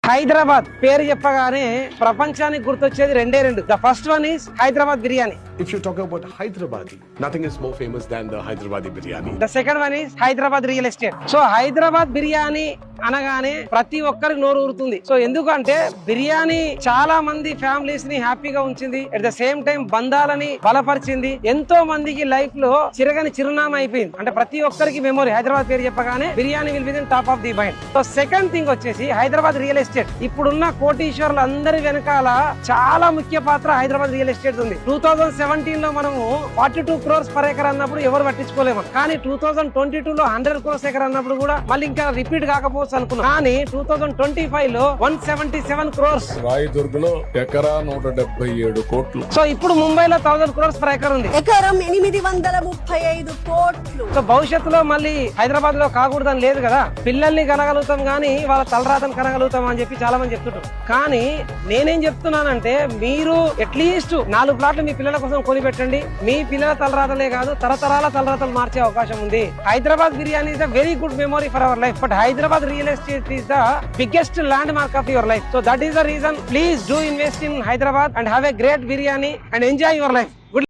హైదరాబాద్ పేరు చెప్పగానే ప్రపంచానికి గుర్తొచ్చేది రెండే రెండు. The first one is Hyderabad biryani. If you talk about Hyderabadi, nothing is more famous than the Hyderabadi biryani. The second one is Hyderabad real estate. So Hyderabad biryani అనగానే ప్రతి ఒక్కరికి నోరు ఊరుతుంది. సో ఎందుకంటే బిర్యానీ చాలా మంది ఫ్యామిలీస్ ని హ్యాపీగా ఉంచింది, అట్ ద సేమ్ టైం బంధాలని బలపరిచింది, ఎంతో మందికి లైఫ్ లో చిరగని చిరునామా అయిపోయింది. అంటే ప్రతి ఒక్కరికి మెమొరీ. హైదరాబాద్ పేరు చెప్పగానే biryani will be top of the mind. So second thing వచ్చేసి హైదరాబాద్ రియల్ ఎస్టేట్. ఇప్పుడున్న కోటీశ్వర్లు అందరి వెనకాల చాలా ముఖ్య పాత్ర హైదరాబాద్ రియల్ ఎస్టేట్ ఉంది. 2017 లో మనము 42 crores per acre అన్నప్పుడు ఎవరు పట్టించుకోలేము, కానీ 2022 లో 100 crores acre అన్నప్పుడు కూడా మళ్ళీ ఇంకా రిపీట్ కాకపోవచ్చు అనుకున్నాం. కానీ 2025 లో 177 crores. రాయదుర్గలో ఎకరా 177 కోట్లు. సో ఇప్పుడు ముంబైలో 1000 crores per acre ఉంది. ఎకరం 835 కోట్లు. సో భవిష్యత్తులో మళ్ళీ హైదరాబాద్ లో కాకూడదని లేదు కదా. పిల్లల్ని కనగలుగుతాం కానీ వాళ్ళ తలరాతను కనగలుగుతాం అని చెప్పి చాలా మంది చెప్తుంటారు. కానీ నేనేం చెప్తున్నానంటే మీరు అట్లీస్ట్ 4 ప్లాట్లు మీ పిల్లల కోసం కొనిపెట్టండి. మీ పిల్లల తలరాతలే కాదు, తరతరాల తలరాతలు మార్చే అవకాశం ఉంది. Hyderabad biryani is a very good memory for our life, but Hyderabad real estate is the biggest landmark of your life. So that is the reason, please do invest in Hyderabad and have a great biryani and enjoy your life.